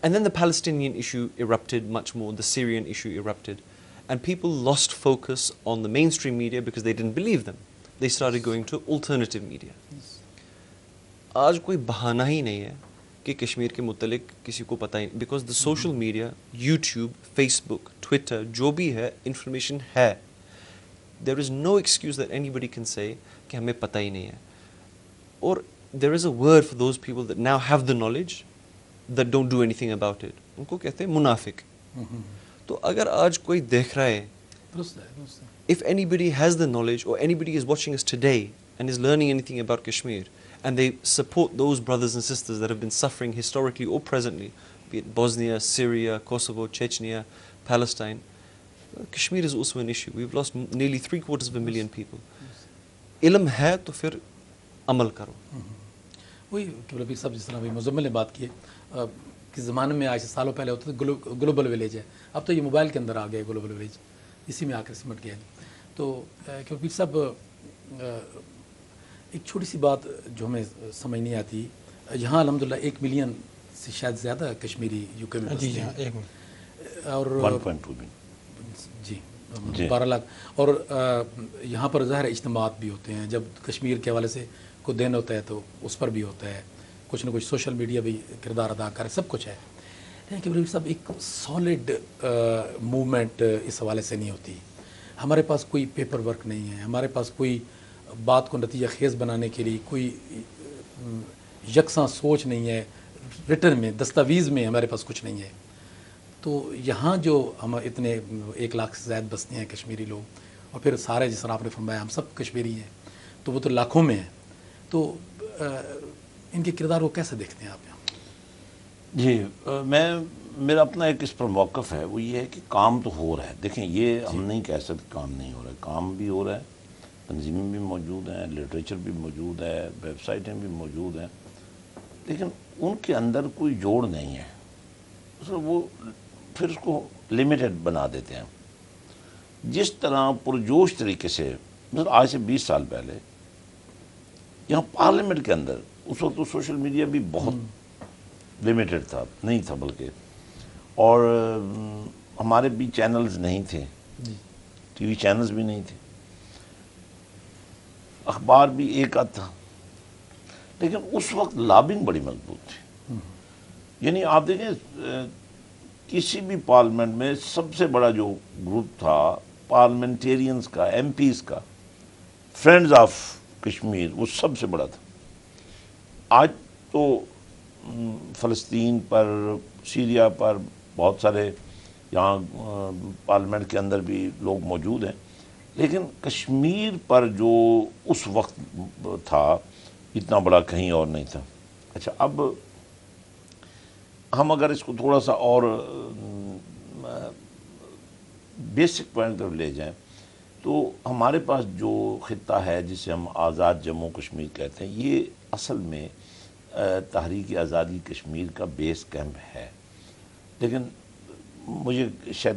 And then the Palestinian issue erupted much more, the Syrian issue erupted, and people lost focus on the mainstream media because they didn't believe them. They started going to alternative media. آج کوئی بہانہ ہی نہیں ہے کہ کشمیر کے متعلق کسی کو پتہ ہی نہیں, because the social media, YouTube, Facebook, Twitter, جو بھی ہے انفارمیشن ہے. There is no excuse that anybody can say کہ ہمیں پتہ ہی نہیں ہے. اور there is a word for those people that now have the knowledge that don't do anything about it. ان کو کہتے ہیں منافق. تو اگر آج کوئی دیکھ رہا ہے, if anybody has the knowledge or anybody is watching us today and is learning anything about Kashmir, and they support those brothers and sisters that have been suffering historically or presently, be it Bosnia, Syria, Kosovo, Chechnya, Palestine, Kashmir is also an issue. We've lost nearly 750,000 people. علم ہے تو پھر عمل کرو. وہی کہ رفیق صاحب جس طرح ابھی مزمل نے بات کی ہے, کس زمانے میں آج سے سالوں پہلے ہوتا تھا گلوبل ولیج ہے, اب تو یہ موبائل کے اندر آ گیا گلوبل ولیج, اسی میں آ کر سمٹ گیا. تو کہ رفیق صاحب ایک چھوٹی سی بات جو ہمیں سمجھ نہیں آتی, یہاں الحمدللہ 1 ملین سے شاید زیادہ کشمیری یو کے میں بستے ہیں, اور 1.2 ملین جی 12 لاکھ. اور یہاں پر ظاہر اجتماعات بھی ہوتے ہیں, جب کشمیر کے حوالے سے کوئی دن ہوتا ہے تو اس پر بھی ہوتا ہے, کچھ نہ کچھ سوشل میڈیا بھی کردار ادا کرے, سب کچھ ہے. لیکن صاحب ایک سالڈ موومنٹ اس حوالے سے نہیں ہوتی. ہمارے پاس کوئی پیپر ورک نہیں ہے, ہمارے پاس کوئی بات کو نتیجہ خیز بنانے کے لیے کوئی یکساں سوچ نہیں ہے, ریٹن میں دستاویز میں ہمارے پاس کچھ نہیں ہے. تو یہاں جو ہم اتنے 1 لاکھ سے زائد بستے ہیں کشمیری لوگ, اور پھر سارے جس طرح آپ نے فرمایا ہم سب کشمیری ہیں, تو وہ تو لاکھوں میں ہیں. تو ان کے کردار کو کیسے دیکھتے ہیں آپ یہاں؟ جی میرا اپنا ایک اس پر موقف ہے, وہ یہ ہے کہ کام تو ہو رہا ہے. دیکھیں یہ ہم نہیں کہہ سکتے کام نہیں ہو رہا ہے, کام بھی ہو رہا ہے, تنظیمیں بھی موجود ہیں, لٹریچر بھی موجود ہے, ویب سائٹیں بھی موجود ہیں, لیکن ان کے اندر کوئی جوڑ نہیں ہے. وہ پھر اس کو لمیٹڈ بنا دیتے ہیں. جس طرح پرجوش طریقے سے مثلا آج سے 20 سال پہلے یہاں پارلیمنٹ کے اندر, اس وقت تو سوشل میڈیا بھی بہت لمیٹڈ تھا, نہیں تھا بلکہ, اور ہمارے بھی چینلز نہیں تھے, ٹی وی چینلز بھی نہیں تھے, اخبار بھی ایک آدھ تھا, لیکن اس وقت لابنگ بڑی مضبوط تھی. یعنی آپ دیکھیں کسی بھی پارلیمنٹ میں سب سے بڑا جو گروپ تھا پارلیمنٹیرینز کا, ایم پیز کا, فرینڈز آف کشمیر, وہ سب سے بڑا تھا. آج تو فلسطین پر, سیریا پر بہت سارے یہاں پارلیمنٹ کے اندر بھی لوگ موجود ہیں, لیکن کشمیر پر جو اس وقت تھا اتنا بڑا کہیں اور نہیں تھا. اچھا, اب ہم اگر اس کو تھوڑا سا اور بیسک پوائنٹ پر لے جائیں تو ہمارے پاس جو خطہ ہے جسے ہم آزاد جموں کشمیر کہتے ہیں, یہ اصل میں تحریک آزادی کشمیر کا بیس کیمپ ہے. لیکن مجھے شاید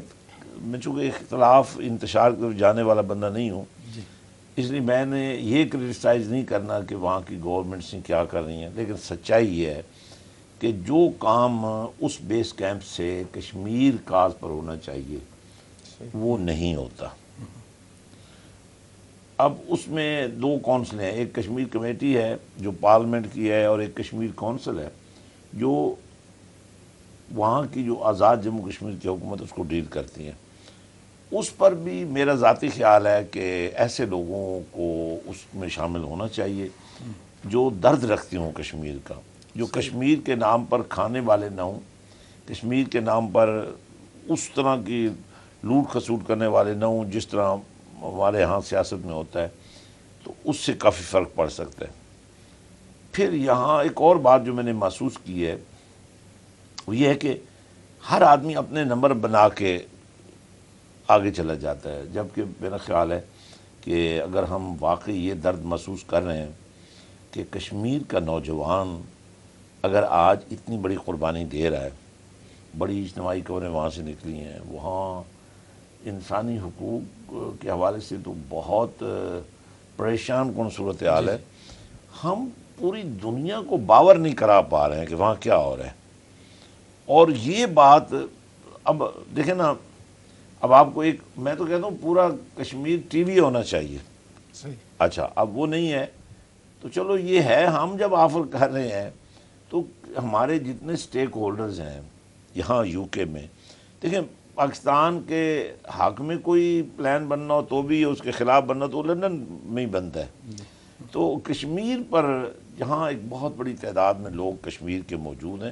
میں چونکہ اختلاف انتشار کی جانے والا بندہ نہیں ہوں, اس لیے میں نے یہ کرٹیسائز نہیں کرنا کہ وہاں کی گورنمنٹس کیا کر رہی ہیں, لیکن سچائی یہ ہے کہ جو کام اس بیس کیمپ سے کشمیر کاز پر ہونا چاہیے وہ نہیں ہوتا. اب اس میں 2 کونسلیں ہیں, ایک کشمیر کمیٹی ہے جو پارلیمنٹ کی ہے, اور ایک کشمیر کونسل ہے جو وہاں کی جو آزاد جموں کشمیر کی حکومت اس کو ڈیل کرتی ہیں. اس پر بھی میرا ذاتی خیال ہے کہ ایسے لوگوں کو اس میں شامل ہونا چاہیے جو درد رکھتی ہوں کشمیر کا, جو کشمیر کے نام پر کھانے والے نہ ہوں, کشمیر کے نام پر اس طرح کی لوٹ کھسوٹ کرنے والے نہ ہوں جس طرح ہمارے ہاں سیاست میں ہوتا ہے. تو اس سے کافی فرق پڑ سکتا ہے. پھر یہاں ایک اور بات جو میں نے محسوس کی ہے وہ یہ ہے کہ ہر آدمی اپنے نمبر بنا کے آگے چلا جاتا ہے، جبکہ میرا خیال ہے کہ اگر ہم واقعی یہ درد محسوس کر رہے ہیں کہ کشمیر کا نوجوان اگر آج اتنی بڑی قربانی دے رہا ہے، بڑی اجتماعی خبریں وہاں سے نکلی ہیں، وہاں انسانی حقوق کے حوالے سے تو بہت پریشان کن صورتحال ہے، ہم پوری دنیا کو باور نہیں کرا پا رہے ہیں کہ وہاں کیا ہو رہا ہے۔ اور یہ بات اب دیکھیں نا، اب آپ کو ایک، میں تو کہتا ہوں پورا کشمیر ٹی وی ہونا چاہیے۔ صحیح۔ اچھا اب وہ نہیں ہے تو چلو یہ ہے، ہم جب آفر کر رہے ہیں تو ہمارے جتنے سٹیک ہولڈرز ہیں یہاں یو کے میں، دیکھیں پاکستان کے حق میں کوئی پلان بننا ہو تو بھی، اس کے خلاف بننا تو لندن میں ہی بنتا ہے۔ تو کشمیر پر جہاں ایک بہت بڑی تعداد میں لوگ کشمیر کے موجود ہیں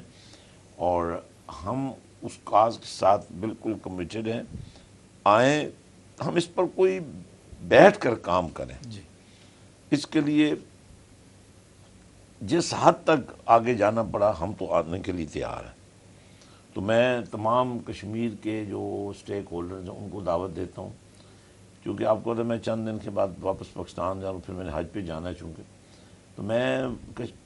اور ہم اس کاز کے ساتھ بالکل کمیٹڈ ہیں، آئیں ہم اس پر کوئی بیٹھ کر کام کریں۔ جی اس کے لیے جس حد تک آگے جانا پڑا ہم تو آنے کے لیے تیار ہیں۔ تو میں تمام کشمیر کے جو سٹیک ہولڈرز ہیں ان کو دعوت دیتا ہوں، کیونکہ آپ کو میں چند دن کے بعد واپس پاکستان جاؤں، پھر میں نے حج پہ جانا ہے چونکہ، تو میں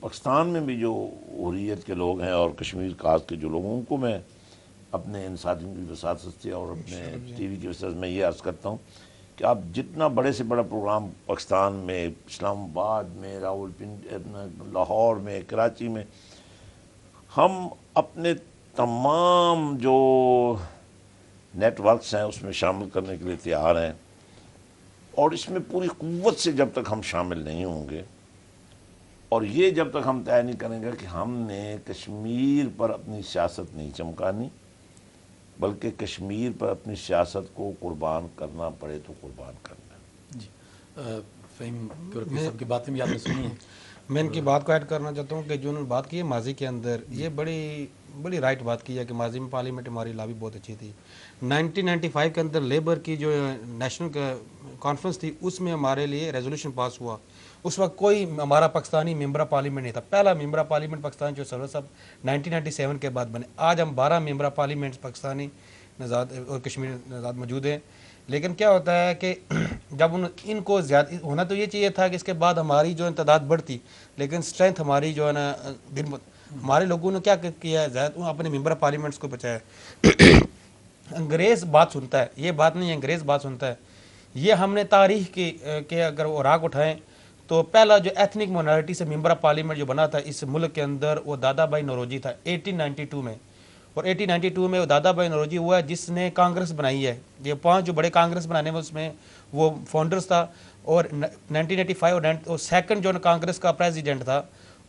پاکستان میں بھی جو حریت کے لوگ ہیں اور کشمیر کاز کے جو لوگ ہیں ان کو میں اپنے ان ساتھیوں کی وساطت سے اور اپنے ٹی وی کی وساطت میں یہ عرض کرتا ہوں کہ آپ جتنا بڑے سے بڑا پروگرام پاکستان میں، اسلام آباد میں، راول پنڈی، لاہور میں، کراچی میں، ہم اپنے تمام جو نیٹ ورکس ہیں اس میں شامل کرنے کے لیے تیار ہیں، اور اس میں پوری قوت سے جب تک ہم شامل نہیں ہوں گے اور یہ جب تک ہم طے نہیں کریں گے کہ ہم نے کشمیر پر اپنی سیاست نہیں چمکانی بلکہ کشمیر پر اپنی سیاست کو قربان کرنا پڑے تو قربان کرنا ہے۔ جی فہیم قورکی صاحب کی باتیں بھی آپ نے سنی ہیں۔ میں ان کی بات کو ایڈ کرنا چاہتا ہوں کہ جو انہوں نے بات کی ہے ماضی کے اندر، یہ بڑی رائٹ بات کی ہے کہ ماضی میں پارلیمنٹ ہماری لابی بہت اچھی تھی۔ 1995 کے اندر لیبر کی جو نیشنل کانفرنس تھی اس میں ہمارے لیے ریزولوشن پاس ہوا، اس وقت کوئی ہمارا پاکستانی ممبر پارلیمنٹ نہیں تھا، پہلا ممبر پارلیمنٹ پاکستان جو سرور صاحب 1997 کے بعد بنے۔ آج ہم 12 ممبر پارلیمنٹ پاکستانی نژاد اور کشمیر نژاد موجود ہیں، لیکن کیا ہوتا ہے کہ جب ان کو زیادہ ہونا تو یہ چاہیے تھا کہ اس کے بعد ہماری جو تعداد بڑھتی، لیکن اسٹرینتھ ہماری جو ہے نا ہمارے لوگوں نے کیا کیا ہے، زیادہ اپنے ممبر پارلیمنٹس کو بچایا۔ انگریز بات سنتا ہے، یہ بات نہیں انگریز بات سنتا ہے۔ یہ ہم نے تاریخ کے اگر وہ راگ اٹھائیں تو پہلا جو ایتھنک مائنارٹی سے ممبر پارلیمنٹ جو بنا تھا اس ملک کے اندر وہ دادا بھائی نوروجی تھا 1892 میں، اور 1892 میں وہ دادا بھائی نوروجی ہوا ہے جس نے کانگریس بنائی ہے۔ یہ 5 جو بڑے کانگریس بنانے میں اس میں وہ فاؤنڈرز تھا، اور 1985 اور سیکنڈ جو کانگریس کا پریزیڈنٹ تھا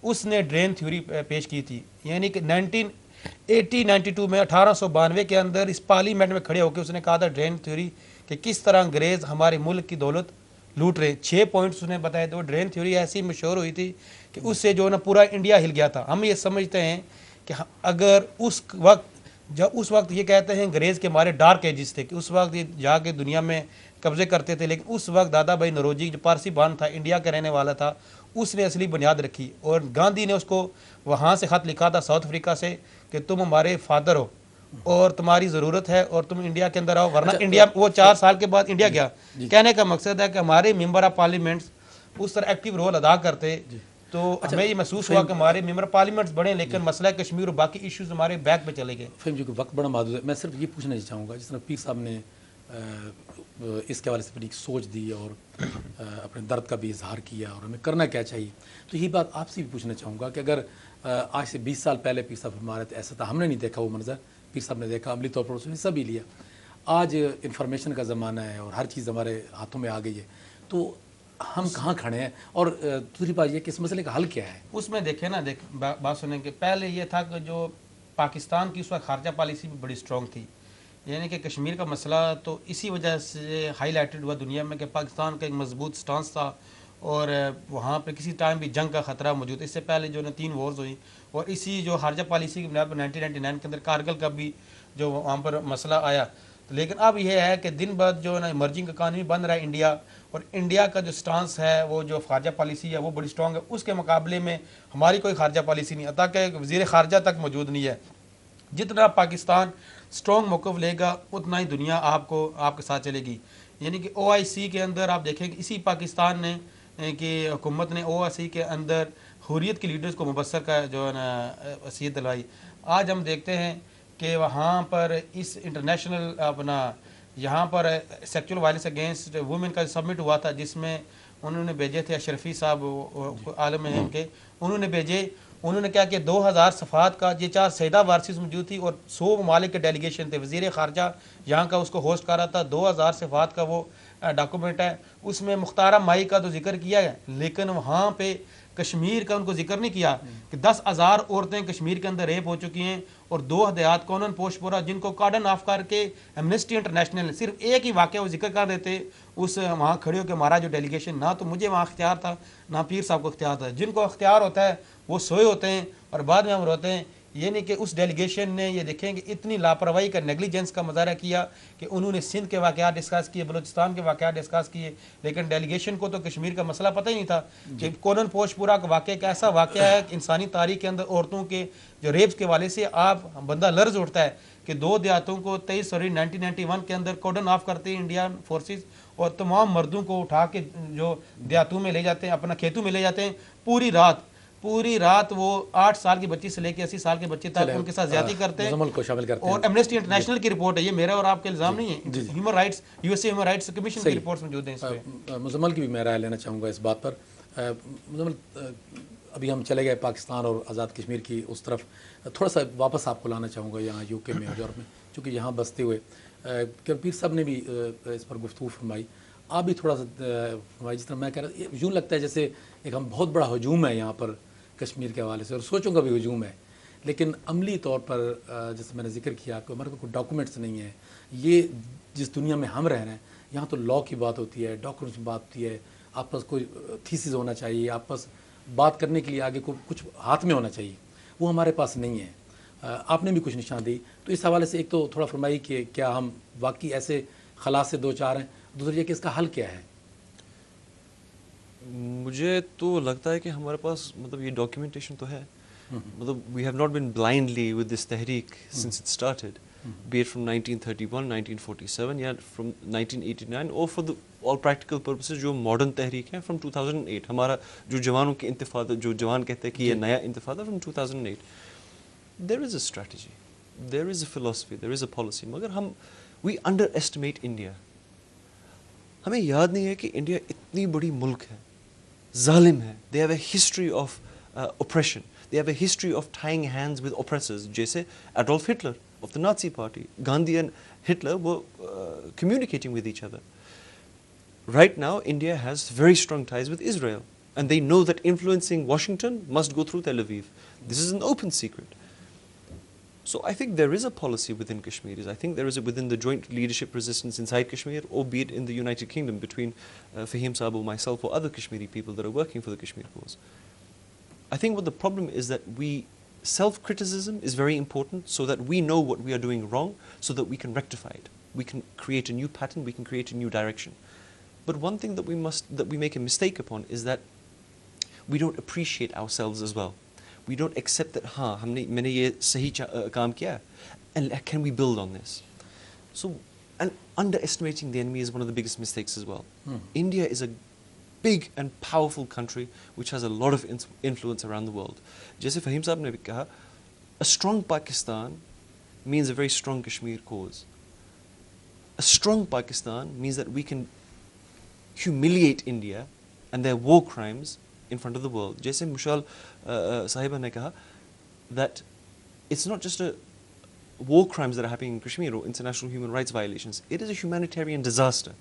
اس نے ڈرین تھیوری پیش کی تھی، یعنی کہ 1892 میں 1892 کے اندر اس پارلیمنٹ میں کھڑے ہو کے اس نے کہا تھا ڈرین تھیوری کہ کس طرح انگریز ہمارے ملک کی دولت لوٹ رہے۔ 6 پوائنٹس اس نے بتائے تھے۔ ڈرین تھیوری ایسی مشہور ہوئی تھی کہ اس سے جو نا پورا انڈیا ہل گیا تھا۔ ہم یہ سمجھتے ہیں کہ اگر اس وقت یہ کہتے ہیں انگریز کے ہمارے ڈارک ایجز تھے کہ اس وقت یہ جا کے دنیا میں قبضے کرتے تھے، لیکن اس وقت دادا بھائی نوروجی جو پارسی بان تھا، انڈیا کا رہنے والا تھا، اس نے اصلی بنیاد رکھی، اور گاندھی نے اس کو وہاں سے خط لکھا تھا ساؤتھ افریقہ سے کہ تم ہمارے فادر ہو اور تمہاری ضرورت ہے اور تم انڈیا کے اندر آؤ، ورنہ انڈیا، وہ 4 سال کے بعد انڈیا گیا۔ کہنے کا مقصد ہے کہ ہمارے ممبر آف پارلیمنٹس اس طرح ایکٹیو رول ادا کرتے تو ہمیں یہ محسوس ہوا کہ ہمارے ممبر پارلیمنٹس بڑھے، لیکن مسئلہ کشمیر اور باقی ایشوز ہمارے بیک پہ چلے گئے۔ فہیم جی کو وقت بڑا محدود ہے، میں صرف یہ پوچھنا چاہوں گا، جس طرح پیر صاحب نے اس کے حوالے سے بڑی سوچ دی اور اپنے درد کا بھی اظہار کیا اور ہمیں کرنا کیا چاہیے، تو یہی بات آپ سے بھی پوچھنا چاہوں گا کہ اگر آج سے 20 سال پہلے پیر صاحب ہمارے ایسا تھا، ہم نے نہیں دیکھا وہ منظر، پیر صاحب نے دیکھا، عملی طور پر اس نے حصہ بھی لیا۔ آج انفارمیشن کا زمانہ ہے اور ہر چیز ہمارے ہاتھوں میں آ گئی ہے، تو ہم کہاں کھڑے ہیں؟ اور دوسری بات یہ کہ اس مسئلے کا حل کیا ہے؟ اس میں دیکھیں نا، بات سنیں کہ پہلے یہ تھا کہ جو پاکستان کی اس وقت خارجہ پالیسی بھی بڑی سٹرونگ تھی، یعنی کہ کشمیر کا مسئلہ تو اسی وجہ سے ہائی لائٹڈ ہوا دنیا میں کہ پاکستان کا ایک مضبوط سٹانس تھا اور وہاں پہ کسی ٹائم بھی جنگ کا خطرہ موجود۔ اس سے پہلے جو 3 وارز ہوئی، اور اسی جو خارجہ پالیسی کی بنیاد پر 1999 کے اندر کارگل کا بھی جو وہاں پر مسئلہ آیا۔ لیکن اب یہ ہے کہ دن بعد جو نا ایمرجنگ اکانومی بن رہا ہے انڈیا، اور انڈیا کا جو سٹانس ہے وہ جو خارجہ پالیسی ہے وہ بڑی سٹرونگ ہے، اس کے مقابلے میں ہماری کوئی خارجہ پالیسی نہیں، حتیٰ کہ وزیر خارجہ تک موجود نہیں ہے۔ جتنا پاکستان اسٹرانگ موقف لے گا اتنا ہی دنیا آپ کے ساتھ چلے گی. یعنی کہ OIC کے اندر آپ دیکھیں کہ اسی پاکستان نے کہ حکومت نے OIC کے اندر حریت کے لیڈرز کو مبصر کا جو ہے نا حیثیت دلوائی. آج ہم دیکھتے ہیں کہ وہاں پر اس انٹرنیشنل اپنا یہاں پر سیکچول وائلنس اگینسٹ وومن کا سبمٹ ہوا تھا, جس میں انہوں نے بھیجے تھے اشرفی صاحب عالم ہیں کے, انہوں نے بھیجے. انہوں نے کہا کہ 2000 صفحات کا یہ 4 سیدہ وارثز موجود تھی اور 100 ممالک کے ڈیلیگیشن تھے. وزیر خارجہ یہاں کا اس کو ہوسٹ کر رہا تھا. 2000 صفحات کا وہ ڈاکومنٹ ہے. اس میں مختارہ مائی کا تو ذکر کیا ہے, لیکن وہاں پہ کشمیر کا ان کو ذکر نہیں کیا کہ 10,000 عورتیں کشمیر کے اندر ریپ ہو چکی ہیں اور 2 ہدایات کونن پوش پورا جن کو کارڈن آف کر کے ایمنسٹی انٹرنیشنل صرف ایک ہی واقعہ وہ ذکر کر دیتے اس وہاں کھڑے ہو کے ہمارا جو ڈیلیگیشن, نہ تو مجھے وہاں اختیار تھا نہ پیر صاحب کو اختیار تھا. جن کو اختیار ہوتا ہے وہ سوئے ہوتے ہیں اور بعد میں ہم روتے ہیں. یہ نہیں کہ اس ڈیلیگیشن نے یہ دیکھیں کہ اتنی لاپرواہی کا نیگلیجنس کا مظاہرہ کیا کہ انہوں نے سندھ کے واقعات ڈسکس کیے, بلوچستان کے واقعات ڈسکس کیے, لیکن ڈیلیگیشن کو تو کشمیر کا مسئلہ پتہ ہی نہیں تھا کہ کونن پوش پورا کا واقعہ کا ایسا واقعہ ہے کہ انسانی تاریخ کے اندر عورتوں کے جو ریپس کے والے سے آپ بندہ لرز اٹھتا ہے کہ 2 دیہاتوں کو 23 فروری 1991 کے اندر کارڈن آف کرتے ہیں انڈین فورسز اور تمام مردوں کو اٹھا کے جو دیہاتوں میں لے جاتے ہیں, اپنا کھیتوں میں لے جاتے ہیں. پوری رات وہ 8 سال کی بچی سے لے کے 80 سال کے بچے تک ان کے ساتھ زیادتی کرتے ہیں مزمل کو شامل کرتے ہیں. اور ایمنسٹی انٹرنیشنل کی رپورٹ ہے, یہ میرا اور آپ کے الزام نہیں ہے, human rights USA human rights commission کی رپورٹس موجود ہیں اس پہ. مزمل کی بھی میں رائے لینا چاہوں گا اس بات پر. مزمل ابھی ہم چلے گئے پاکستان اور آزاد کشمیر کی اس طرف, تھوڑا سا واپس آپ کو لانا چاہوں گا یہاں UK میں اور یورپ میں, چونکہ یہاں بستے ہوئے پیر صاحب نے بھی اس پر گفتگو فرمائی, آپ بھی تھوڑا سا فرمائی. جس طرح میں کہہ رہا ہوں یوں لگتا ہے جیسے ایک ہم بہت بڑا ہجوم ہے یہاں پر کشمیر کے حوالے سے, اور سوچوں کا بھی ہجوم ہے, لیکن عملی طور پر جیسے میں نے ذکر کیا کہ ہمارے کوئی ڈاکومنٹس نہیں ہیں. یہ جس دنیا میں ہم رہ رہے ہیں یہاں تو لاء کی بات ہوتی ہے, ڈاکومنٹس کی بات ہوتی ہے, آپس کوئی تھیسز ہونا چاہیے, آپس بات کرنے کے لیے آگے کو کچھ ہاتھ میں ہونا چاہیے, وہ ہمارے پاس نہیں ہے. آپ نے بھی کچھ نشان دی, تو اس حوالے سے ایک تو تھوڑا فرمائی کہ کیا ہم واقعی ایسے خلا سے 2-4 ہیں, دوسری یہ کہ اس کا حل کیا ہے. مجھے تو لگتا ہے کہ ہمارے پاس مطلب یہ ڈاکیومنٹیشن تو ہے, مطلب we have not been blindly with this تحریک since it started, be it from 1931, 1947 یا from 1989 اور for the all practical purposes جو ماڈرن تحریک ہیں from 2008, ہمارا جو جوانوں کی انتفاضہ, جو جوان کہتے ہیں کہ یہ نیا انتفاضہ from 2008. There is a strategy, there is a philosophy, there is a policy, مگر ہم we underestimate India. ہمیں یاد نہیں ہے کہ انڈیا اتنی بڑی ملک ہے, ظالم ہے. They have a history of oppression, they have a history of tying hands with oppressors, جیسے Adolf Hitler of the Nazi party, Gandhi and Hitler were communicating with each other. Right now India has very strong ties with Israel and they know that influencing Washington must go through Tel Aviv. This is an open secret. So I think there is a policy within Kashmiris. I think there is within the joint leadership resistance inside Kashmir, albeit in the United Kingdom between Fahim Saab or myself or other Kashmiri people that are working for the Kashmir cause. I think what the problem is that self-criticism is very important so that we know what we are doing wrong so that we can rectify it. We can create a new pattern, we can create a new direction. But one thing that we make a mistake upon is that we don't appreciate ourselves as well. We don't accept that, میں نے یہ صحیح کام کیا, and can we build on this? So, and underestimating the enemy is one of the biggest mistakes as well. India is a big and powerful country which has a lot of influence around the world. جیسے فہیم صاحب نے بھی کہا, a strong Pakistan means a very strong Kashmir cause. A strong Pakistan means that we can humiliate India and their war crimes in front of the world. جیسے مشال صاحبہ نے کہا that it's not just a war crimes that are happening in Kashmir or international human rights violations, it is a humanitarian disaster.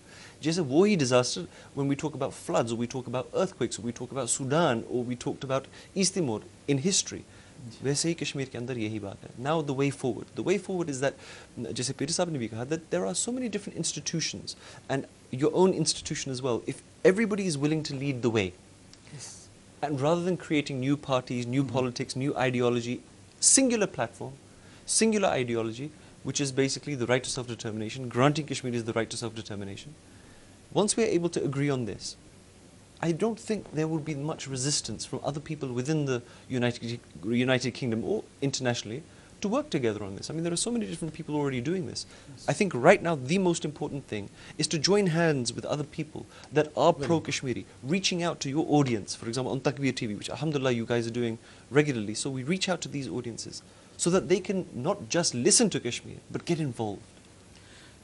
جیسے وہی disaster when we talk about floods or we talk about earthquakes or we talk about Sudan or we talked about East Timor in history, ویسے ہی کشمیر کے اندر یہی بات ہے. Now the way forward is that جیسے پیر صاحب نے بھی کہا that there are so many different institutions and your own institution as well. If everybody is willing to lead the way, and rather than creating new parties, new politics, new ideology, singular platform, singular ideology, which is basically the right to self-determination, granting Kashmiris the right to self-determination. Once we are able to agree on this, I don't think there would be much resistance from other people within the United Kingdom or internationally to work together on this. I mean, there are so many different people already doing this. I think right now the most important thing is to join hands with other people that are pro-Kashmiri, reaching out to your audience, for example, on Takbir TV, which alhamdulillah you guys are doing regularly. So we reach out to these audiences so that they can not just listen to Kashmir, but get involved.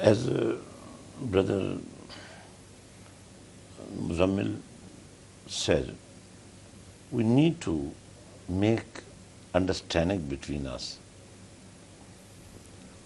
As brother Muzammil said, we need to make understanding between us.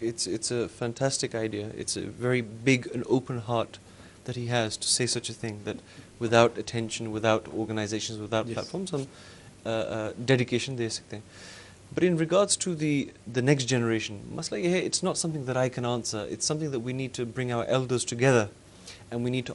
It's a fantastic idea. It's a very big and open heart that he has to say such a thing, that without attention, without organizations, without platforms, hum dedication de sakte hain. But in regards to the next generation, masla ye hai, it's not something that I can answer. It's something that we need to bring our elders together and we need to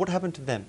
what happened to them?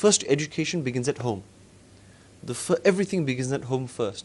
first education begins at home. Everything begins at home first.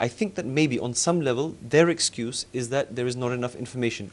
I think that maybe on some level their excuse is that there is not enough information.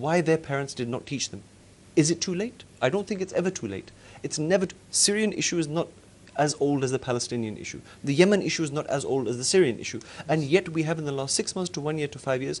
why their parents did not teach them. Is it too late? I don't think it's ever too late. It's never. Syrian issue is not as old as the Palestinian issue. The Yemen issue is not as old as the Syrian issue. And yet we have in the last 6 months to 1 year to 5 years,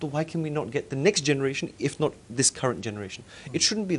So why can we not get the next generation, if not this current generation? It shouldn't be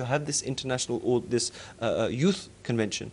to have this international or this youth convention,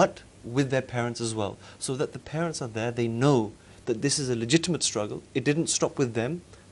but with their parents as well, so that the parents are there, they know that this is a legitimate struggle, it didn't stop with them,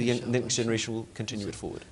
the next generation will continue it forward.